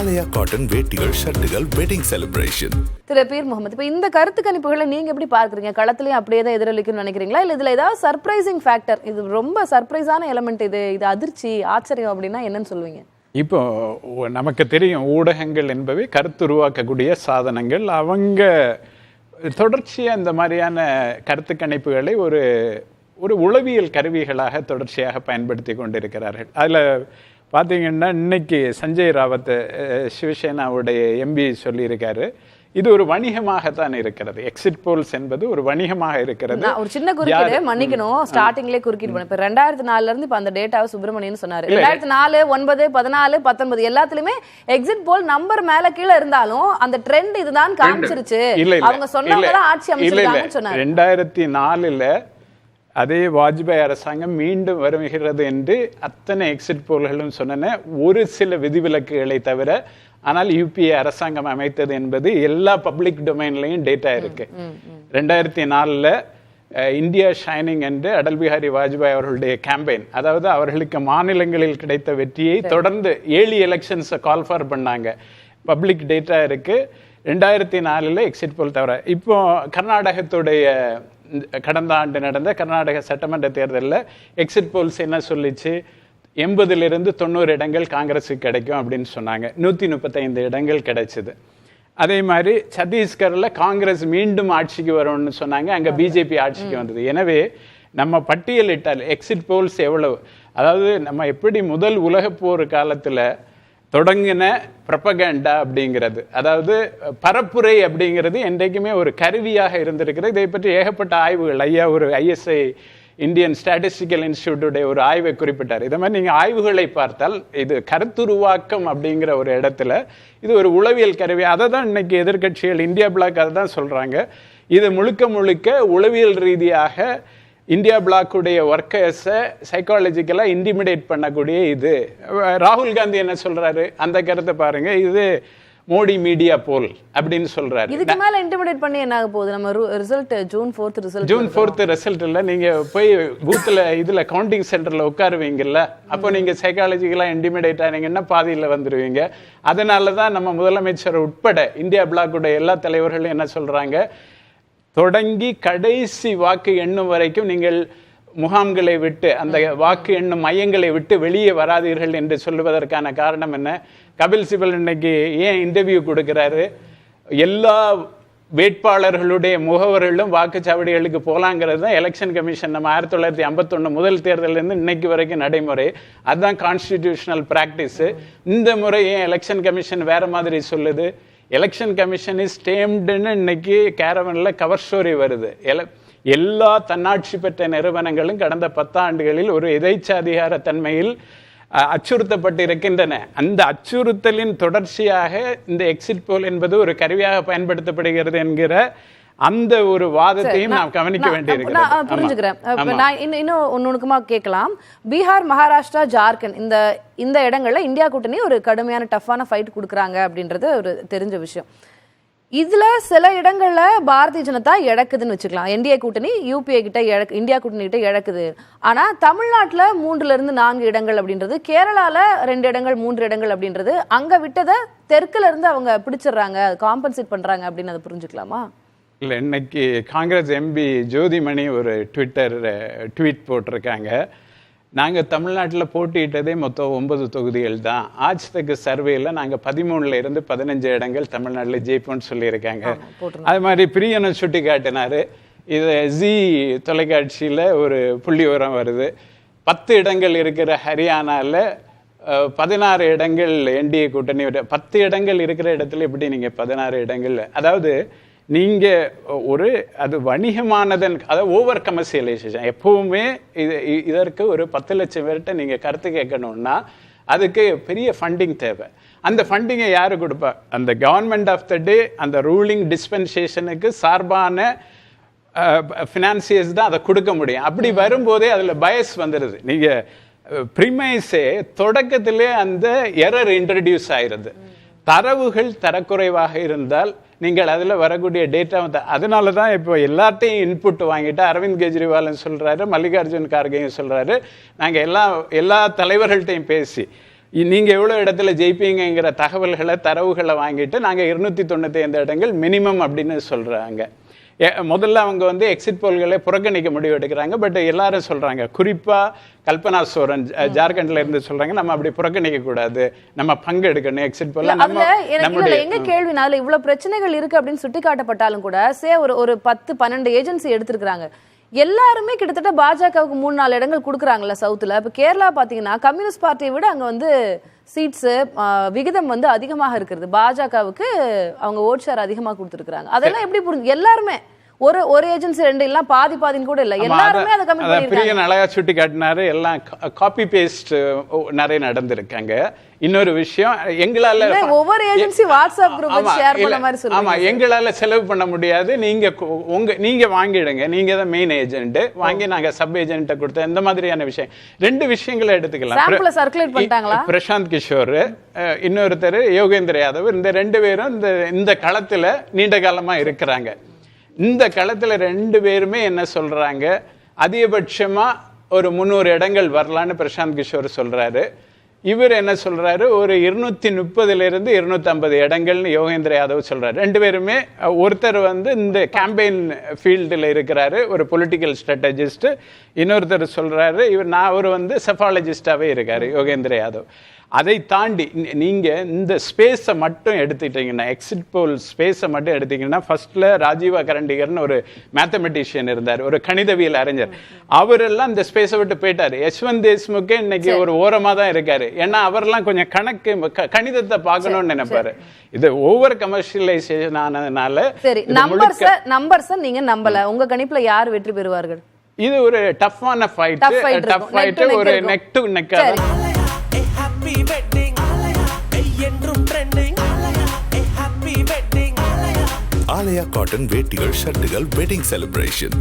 Himalaya cotton வேட்டிகள், ஷர்ட்டுகள், wedding celebration. Thiru Peer Mohammed, இப்போ இந்த கருத்து கணிப்புகளை நீங்க எப்படி பார்க்குறீங்க? களத்திலையும் அப்படியே தான் எதிரொலிக்கும்னு நினைக்கிறீங்களா, இல்லை இதுல ஏதாவது சர்ப்ரைசிங் ஃபேக்டர், இது ரொம்ப சர்ப்ரைஸான எலமெண்ட், இது அதிர்ச்சி ஆச்சரியம் அப்படின்னா என்னன்னு சொல்லுவீங்க? இப்போ நமக்கு தெரியும், ஊடகங்கள் என்பவை கருத்துருவாக்கக்கூடிய சாதனங்கள். அவங்க தொடர்ச்சியாக இந்த மாதிரியான கருத்து கணிப்புகளை ஒரு ஒரு உளவியல் கருவிகளாக தொடர்ச்சியாக பயன்படுத்தி கொண்டிருக்கிறார்கள். அதில் பார்த்தீங்கன்னா, இன்னைக்கு சஞ்சய் ராவத் சிவசேனாவுடைய எம்பி சொல்லியிருக்காரு, இது ஒரு வணிகமாகத்தான் இருக்கிறது. எக்ஸிட் போல்ஸ் என்பது ஒரு வணிகமாக இருக்கிறது. ஒரு சின்ன குறுக்கீடு, மன்னிக்கணும், ஸ்டார்டிங்லேயே குறுக்கீடு பண்ண. இப்போ 2004 இருந்து இப்போ அந்த டேட்டாவை சுப்பிரமணியன் சொன்னாரு. 2004, 9, 14, 19 எல்லாத்துலயுமே எக்ஸிட் போல் நம்பர் மேல கீழே இருந்தாலும் அந்த ட்ரெண்ட் இதுதான் காமிச்சிருச்சு. அவங்க சொன்னவங்க தான் ஆட்சி அமைச்சிருக்காங்கன்னு சொன்னாரு. 2004 அதே வாஜ்பாய் அரசாங்கம் மீண்டும் வருகிறது என்று அத்தனை எக்ஸிட் போல்களும் சொன்னன, ஒரு சில விதிவிலக்குகளை தவிர. ஆனால் யூபிஏ அரசாங்கம் அமைத்தது என்பது எல்லா பப்ளிக் டொமைன்லையும் டேட்டா இருக்கு. 2004 இந்தியா ஷைனிங் என்று அடல் பிஹாரி வாஜ்பாய் அவர்களுடைய கேம்பெயின், அதாவது அவர்களுக்கு மாநிலங்களில் கிடைத்த வெற்றியை தொடர்ந்து 7 எலெக்ஷன்ஸை கால் ஃபார் பண்ணாங்க. பப்ளிக் டேட்டா இருக்கு. 2004 எக்ஸிட் போல் தவிர. இப்போ கர்நாடகத்துடைய கடந்த ஆண்டு நடந்த கர்நாடக சட்டமன்ற தேர்தலில் எக்ஸிட் போல்ஸ் என்ன சொல்லிச்சு? 80 to 90 இடங்கள் காங்கிரஸுக்கு கிடைக்கும் அப்படின்னு சொன்னாங்க. 135 இடங்கள் கிடைச்சிது. அதே மாதிரி சத்தீஸ்கரில் காங்கிரஸ் மீண்டும் ஆட்சிக்கு வரும்னு சொன்னாங்க, அங்கே பிஜேபி ஆட்சிக்கு வந்தது. எனவே நம்ம பட்டியலிட்டால் எக்ஸிட் போல்ஸ் எவ்வளவு, அதாவது நம்ம எப்படி முதல் உலகப்போர் காலத்தில் தொடங்கின ப்ரொபகண்டா அப்படிங்கிறது, அதாவது பரப்புரை அப்படிங்கிறது என்றைக்குமே ஒரு கருவியாக இருந்திருக்கிறது. இதை பற்றி ஏகப்பட்ட ஆய்வுகள், ஐயா ஒரு ISI இந்தியன் ஸ்டாட்டிஸ்டிக்கல் இன்ஸ்டிடியூட்டுடைய ஒரு ஆய்வை குறிப்பிட்டார். இதை மாதிரி நீங்கள் ஆய்வுகளை பார்த்தால் இது கருத்துருவாக்கம் அப்படிங்கிற ஒரு இடத்துல இது ஒரு உளவியல் கருவி. அதை தான் இன்னைக்கு எதிர்கட்சிகள், இந்தியா பிளாக் அதை தான் சொல்கிறாங்க. இது முழுக்க முழுக்க உளவியல் ரீதியாக இந்தியா பிளாக்குடைய ஒர்க்கர்ஸை சைக்காலஜிக்கலாக இன்டிமிடேட் பண்ணக்கூடிய இது. ராகுல் காந்தி என்ன சொல்கிறாரு, அந்த கருத்தை பாருங்க, இது மோடி மீடியா போல் அப்படின்னு சொல்றாரு. இதுக்கு மேல இன்டிமிடேட் பண்ணி என்ன ஆக போகுது? நம்ம ரிசல்ட் ஜூன் 4th ரிசல்ட் இல்ல, நீங்க போய் பூத்துல இதுல கவுண்டிங் சென்டர்ல உட்காருவீங்கல்ல, அப்போ நீங்க சைக்காலஜிக்கலா இன்டிமிடேட் ஆனீங்கன்னா பாதியில வந்துருவீங்க. அதனாலதான் நம்ம முதலமைச்சர் உட்பட இந்தியா பிளாக்குடைய எல்லா தலைவர்களும் என்ன சொல்றாங்க, தொடங்கி கடைசி வாக்கு எண்ணும் வரைக்கும் நீங்கள் முகாம்களை விட்டு, அந்த வாக்கு எண்ணும் மையங்களை விட்டு வெளியே வராதீர்கள் என்று சொல்லுவதற்கான காரணம் என்ன? கபில் சிபல் இன்னைக்கு ஏன் இன்டர்வியூ கொடுக்கிறாரு? எல்லா வேட்பாளர்களுடைய முகவர்களும் வாக்குச்சாவடிகளுக்கு போகலாங்கிறது தான் எலெக்ஷன் கமிஷன் நம்ம 1951 முதல் தேர்தலிருந்து இன்னைக்கு வரைக்கும் நடைமுறை. அதுதான் கான்ஸ்டிடியூஷனல் பிராக்டிஸ். இந்த முறை ஏன் எலெக்ஷன் கமிஷன் வேற மாதிரி சொல்லுது? எலெக்ஷன் கமிஷன் இஸ் டேம்டுன்னு இன்னைக்கு கேரவன்ல கவர் ஸ்டோரி வருது. எல்லா தன்னாட்சி பெற்ற நிறுவனங்களும் கடந்த 10 ஆண்டுகளில் ஒரு எதேச்சாதிகார தன்மையில் அச்சுறுத்தப்பட்டு இருக்கின்றன. அந்த அச்சுறுத்தலின் தொடர்ச்சியாக இந்த எக்ஸிட் போல் என்பது ஒரு கருவியாக பயன்படுத்தப்படுகிறது என்கிற அந்த ஒரு வாதத்தையும் நாம் கவனிக்க வேண்டியிருக்கிறது. புரிஞ்சுக்கிறேன். நான் இன்னும் ஒன்னுக்குமா கேட்கலாம். பீகார், மகாராஷ்டிரா, ஜார்க்கண்ட் இந்த இடங்கள்ல இந்தியா கூட்டணி ஒரு கடுமையான டஃப்பான ஃபைட் கொடுக்குறாங்க அப்படின்றது ஒரு தெரிஞ்ச விஷயம். இதுல சில இடங்கள்ல பாரதிய ஜனதா இழக்குதுன்னு வச்சுக்கலாம். என்டிஏ கூட்டணி யூபிஏ கிட்ட இந்தியா கூட்டணி கிட்ட இழக்குது. ஆனா தமிழ்நாட்டுல 3 to 4 இடங்கள் அப்படின்றது, கேரளால 2 இடங்கள் 3 இடங்கள் அப்படின்றது, அங்க விட்டதை தெற்குல இருந்து அவங்க பிடிச்சிடுறாங்க, காம்பன்சேட் பண்றாங்க அப்படின்னு அதை புரிஞ்சுக்கலாமா? இல்லை, இன்னைக்கு காங்கிரஸ் எம்பி ஜோதிமணி ஒரு ட்வீட் போட்டிருக்காங்க. நாங்கள் தமிழ்நாட்டில் போட்டியிட்டதே மொத்தம் 9 தொகுதிகள் தான். ஆஜ்தக் சர்வேல நாங்கள் 13 to 15 இடங்கள் தமிழ்நாட்டில் ஜெயிப்போம்னு சொல்லியிருக்காங்க. அது மாதிரி பிரியனும் சுட்டி காட்டினாரு. இது ஜி தொலைக்காட்சியில் ஒரு புள்ளி உரம் வருது. 10 இடங்கள் இருக்கிற ஹரியானாவில் 16 இடங்கள் என்டிஏ கூட்டணி, 10 இடங்கள் இருக்கிற இடத்துல எப்படி நீங்கள் 16 இடங்கள்? அதாவது நீங்கள் அது வணிகமானதன், அதாவது ஓவர் கமர்ஷியலைசேஷன். எப்பவுமே இதற்கு ஒரு 10 லட்சம் பேர்கிட்ட நீங்கள் கருத்து கேட்கணும்னா அதுக்கு பெரிய ஃபண்டிங் தேவை. அந்த ஃபண்டிங்கை யார் கொடுப்பா? அந்த கவர்மெண்ட் ஆஃப் த டே, அந்த ரூலிங் டிஸ்பென்சேஷனுக்கு சார்பான ஃபினான்சியர்ஸ் தான் அதை கொடுக்க முடியும். அப்படி வரும்போதே அதில் பயஸ் வந்துடுது. நீங்கள் ப்ரிமைஸே தொடக்கத்திலே அந்த எரர் இன்ட்ரடியூஸ் ஆயிடுது. தரவுகள் தரக்குறைவாக இருந்தால் நீங்கள் அதில் வரக்கூடிய டேட்டா அதனால தான் இப்போ எல்லாத்தையும் இன்புட் வாங்கிட்டு அரவிந்த் கெஜ்ரிவாலும் சொல்கிறாரு, மல்லிகார்ஜுன் கார்கேயும் சொல்கிறாரு, நாங்கள் எல்லா தலைவர்கள்ட்டையும் பேசி நீங்க எவ்வளவு இடத்துல ஜெயிப்பீங்கிற தகவல்களை தரவுகளை வாங்கிட்டு நாங்க 295 இடங்கள் மினிமம் அப்படின்னு சொல்றாங்க. முதல்ல அவங்க வந்து எக்ஸிட் போல்களை புறக்கணிக்க முடிவு எடுக்கிறாங்க. பட் எல்லாரும் சொல்றாங்க, குறிப்பா கல்பனா சோரன் ஜார்க்கண்ட்ல இருந்து சொல்றாங்க, நம்ம அப்படி புறக்கணிக்க கூடாது, நம்ம பங்கு எடுக்கணும் எக்ஸிட் போல். எங்க கேள்வினா அதுல இவ்வளவு பிரச்சனைகள் இருக்கு அப்படின்னு சுட்டி காட்டப்பட்டாலும் கூட ஒரு 10-12 ஏஜென்சி எடுத்திருக்காங்க. எல்லாருமே கிட்டத்தட்ட பாஜகவுக்கு 3-4 இடங்கள் கொடுக்குறாங்கல்ல சவுத்துல. இப்ப கேரளா பாத்தீங்கன்னா கம்யூனிஸ்ட் பார்ட்டியை விட அங்க வந்து சீட்ஸ் விகிதம் வந்து அதிகமாக இருக்கிறது. பாஜகவுக்கு அவங்க ஓட் ஷேர் அதிகமாக கொடுத்துருக்காங்க. அதெல்லாம் எப்படி புரிஞ்சு எல்லாருமே ஒரு ஏஜென்சி 2 இல்ல பாதின்னு கூட இல்ல, எல்லாருமே அதை கமெண்ட் பண்ணிருக்காங்க. பிரியன் அழகா சுட்டி காட்டினாரு, எல்லாம் காப்பி பேஸ்ட் நிறைய நடந்திருக்காங்க. இன்னொரு விஷயம், எங்களால ஒவ்வொரு ஏஜென்சி வாட்ஸ்அப் குரூப் ஷேர் பண்ண மாதிரி சொல்லுங்க. ஆமா, எங்களால செலவு பண்ண முடியாது, நீங்க வாங்கிடுங்க, நீங்க தான் மெயின் ஏஜென்ட், வாங்கி நாங்க சப் ஏஜென்ட்ட கொடுத்த இந்த மாதிரியான விஷயம். 2 விஷயங்களை எடுத்துக்கலாம். சாம்பிள சர்க்குலேட் பண்ணிட்டாங்களா? பிரசாந்த் கிஷோர், இன்னொருத்தர் யோகேந்திர யாதவ், இந்த 2 பேரும் இந்த களத்துல நீண்ட காலமா இருக்கிறாங்க. இந்த களத்துல 2 பேருமே என்ன சொல்றாங்க, அதிகபட்சமா ஒரு 300 இடங்கள் வரலான்னு பிரசாந்த் கிஷோர் சொல்றாரு. இவர் என்ன சொல்றாரு, ஒரு 230 to 250 இடங்கள்னு யோகேந்திர யாதவ் சொல்றாரு. 2 பேருமே, ஒருத்தர் வந்து இந்த கேம்பெயின் ஃபீல்டில் இருக்கிறாரு, ஒரு பொலிட்டிக்கல் ஸ்ட்ராட்டஜிஸ்ட். இன்னொருத்தர் சொல்றாரு, அவர் வந்து செஃபாலஜிஸ்டாவே இருக்காரு யோகேந்திர யாதவ். அதை தாண்டி நீங்க இந்த ஸ்பேஸை மட்டும் எடுத்துக்கிட்டீங்கன்னா, எக்ஸிட் போல் ஸ்பேஸை மட்டும் எடுத்தீங்கன்னா, ஃபர்ஸ்ட்ல ராஜீவா கரண்டிகர்னு ஒரு மேத்தமெட்டிஷியன் இருந்தார், ஒரு கணிதவியல் அறிஞர். அவரெல்லாம் இந்த ஸ்பேஸை விட்டு போயிட்டாரு. யஷ்வந்த் தேஷ்முக்கே இன்னைக்கு ஒரு ஓரமா தான் இருக்காரு. ஏன்னா அவரெல்லாம் கொஞ்சம் கணிதத்தை பார்க்கணும்னு நினைப்பாரு. இது ஓவர் கமர்ஷியலைசேஷன் ஆனதுனால. சரி, நம்பர்ஸ் நீங்க நம்பல, உங்க கணிப்புல யார் வெற்றி பெறுவார்கள்? இது ஒரு டஃப்பான ஃபைட், ஒரு நெக் டு நெக். ஆலயா காட்டன் வேட்டிகள் ஷர்ட்டுகள் வெட்டிங் செலிப்ரேஷன்.